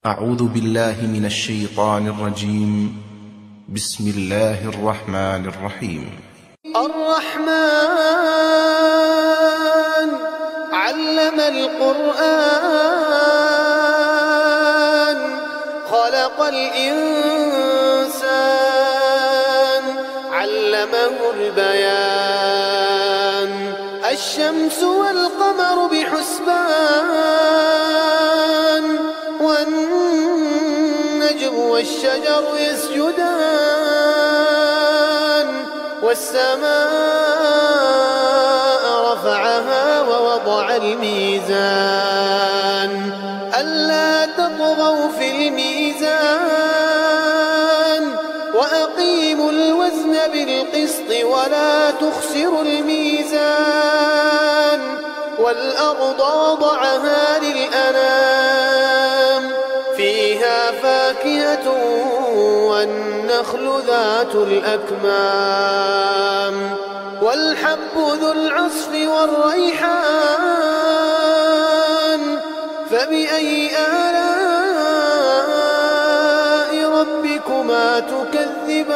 أعوذ بالله من الشيطان الرجيم. بسم الله الرحمن الرحيم. الرحمن علم القرآن خلق الإنسان علمه البيان الشمس والقمر بحسبان والنجم والشجر يسجدان والسماء رفعها ووضع الميزان ألا تطغوا في الميزان وأقيموا الوزن بالقسط ولا تخسروا الميزان والأرض وضعها للأنام فيها فاكهة والنخل ذات الأكمام والحب ذو العصف والريحان فبأي آلاء ربكما تكذبان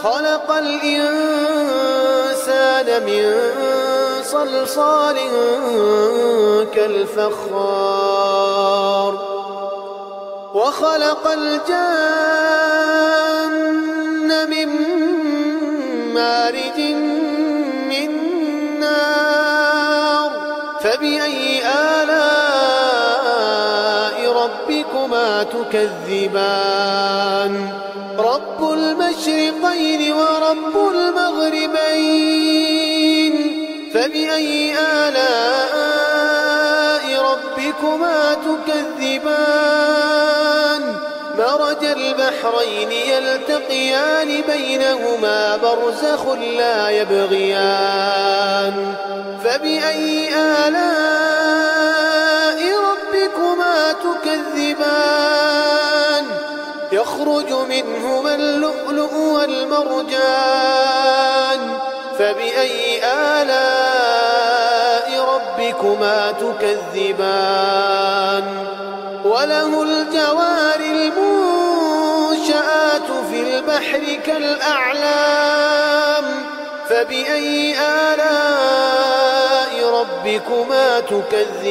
خلق الإنسان من صلصال كالفخار وخلق الجان من مارج من نار فبأي آلاء ربكما تكذبان رب المشرقين ورب المغربين فبأي آلاء ربكما تكذبان مرج البحرين يلتقيان بينهما برزخ لا يبغيان فبأي آلاء ربكما تكذبان يخرج منهما اللؤلؤ والمرجان فبأي آلاء ربكما تكذبان وله الجوار المنشآت في البحر كالأعلام فبأي آلاء ربكما تكذبان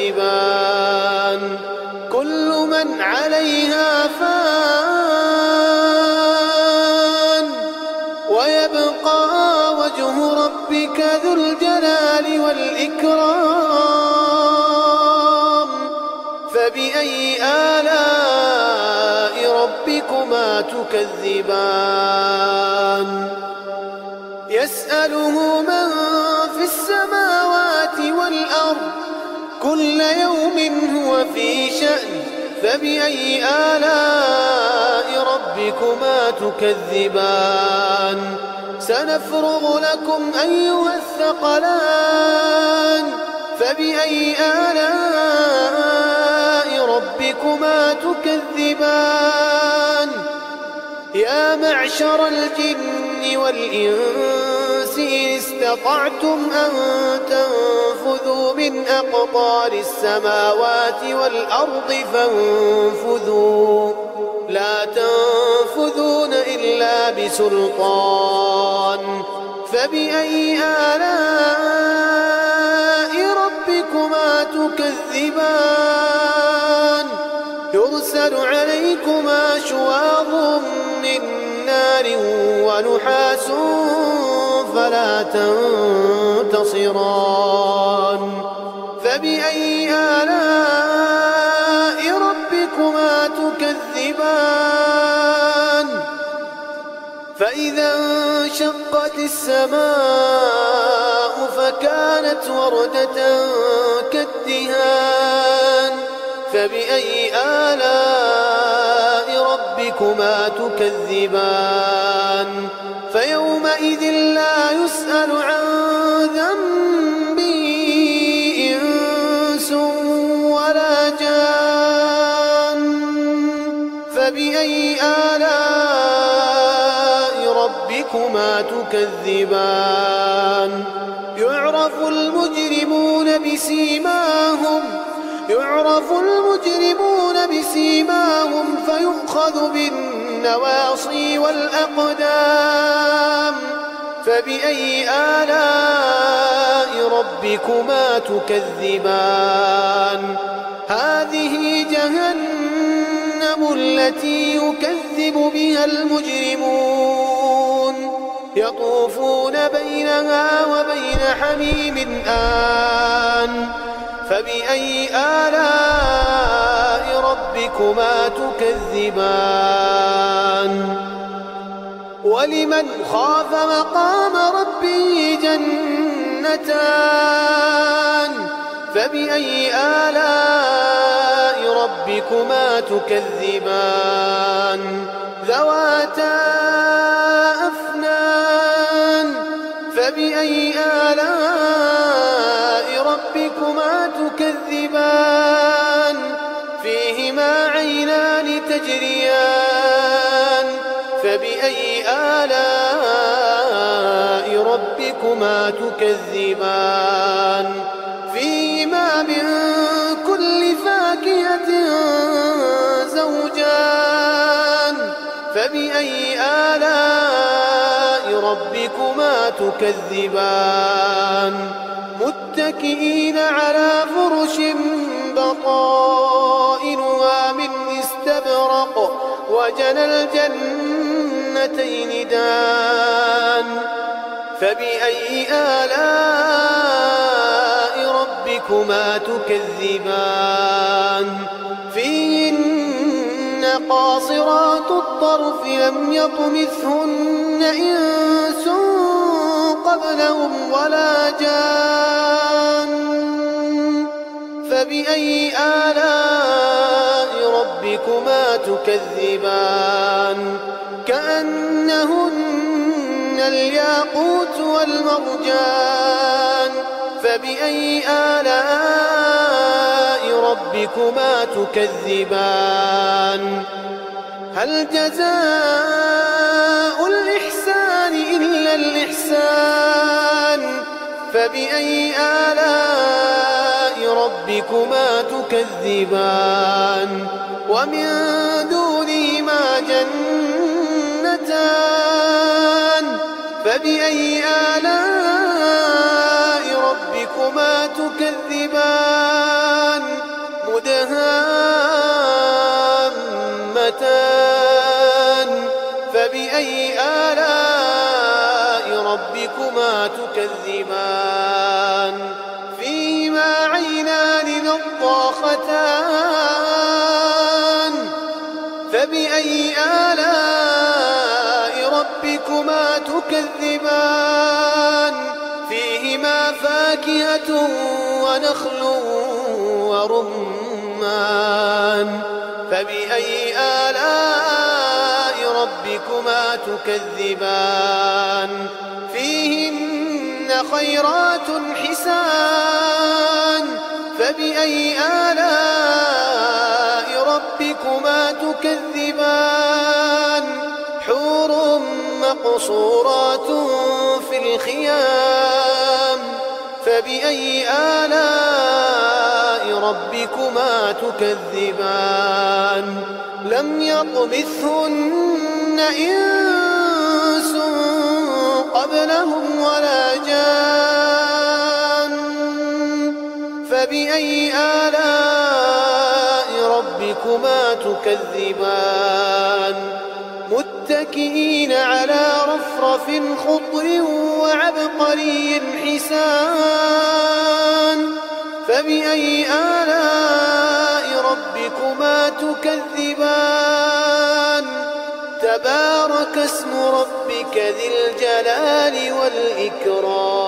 كل من عليها فان ويبقى وجه ربك ذو الجلال والإكرام فبأي آلاء ربكما تكذبان يسأله من في السماوات والأرض كل يوم هو في شأن فبأي آلاء ربكما تكذبان سنفرغ لكم أيها الثقلان فبأي آلاء ربكما تكذبان يا معشر الجن والإنس إن استطعتم أن تنفذوا من أقطار السماوات والأرض فانفذوا لا تنفذون إلا بسلطان فبأي آلاء ربكما تكذبان يرسل عليكما شواظ من نار ونحاس فلا تنتصران فبأي آلاء ربكما تكذبان فإذا انشقت السماء فكانت وردة كالدهان فبأي آلاء ربكما تكذبان فيومئذ لا يسأل عن ذنبه إنس ولا جان فبأي آلاء ربكما تكذبان يعرف المجرمون بسيماهم يعرف المجرمون يؤخذ بالنواصي والأقدام. فبأي آلاء ربكما تكذبان؟ هذه جهنم التي يكذب بها المجرمون، يطوفون بينها وبين حميم آن. فبأي آلاء ربكما تكذبان؟ ولمن خاف مقام ربه جنتان. فبأي آلاء ربكما تكذبان؟ ذواتا أفنان. فبأي آلاء ربكما تكذبان؟ فيهما عينان تجريان. فبأي آلاء ربكما تكذبان؟ فيهما من كل فاكهة زوجان. فبأي آلاء ربكما تكذبان؟ متكئين على فرش بطائنها من استبرق وجنى الجنتين دان. فبأي آلاء ربكما تكذبان؟ فيهن قاصرات الطرف لم يطمثهن إنس قبلهم ولا جان. فبأي آلاء ربكما تكذبان؟ كأنهن الياقوت والمرجان. فبأي آلاء ربكما تكذبان؟ هل جزاء الإحسان إلا الإحسان؟ فبأي آلاء ربكما تكذبان؟ ومن دونهما جنتان. فبأي آلاء ربكما تكذبان؟ مدهامتان. فبأي آلاء ربكما تكذبان؟ فيهما عينان نضاختان. فبأي آلاء ربكما تكذبان؟ فيهما فاكهة ونخل ورمان. فبأي آلاء ربكما تكذبان؟ فيهن خيرات حسان. فبأي آلاء ربكما تكذبان؟ حور مقصورات في الخيام. فبأي آلاء ربكما تكذبان؟ لم يطمثهن إنس قبلهم ولا جان. فبأي آلاء ربكما تكذبان؟ متكئين على رفرف خضر وعبقري حسان. فبأي آلاء ربكما تكذبان؟ تبارك اسم ربك ذي الجلال والإكرام.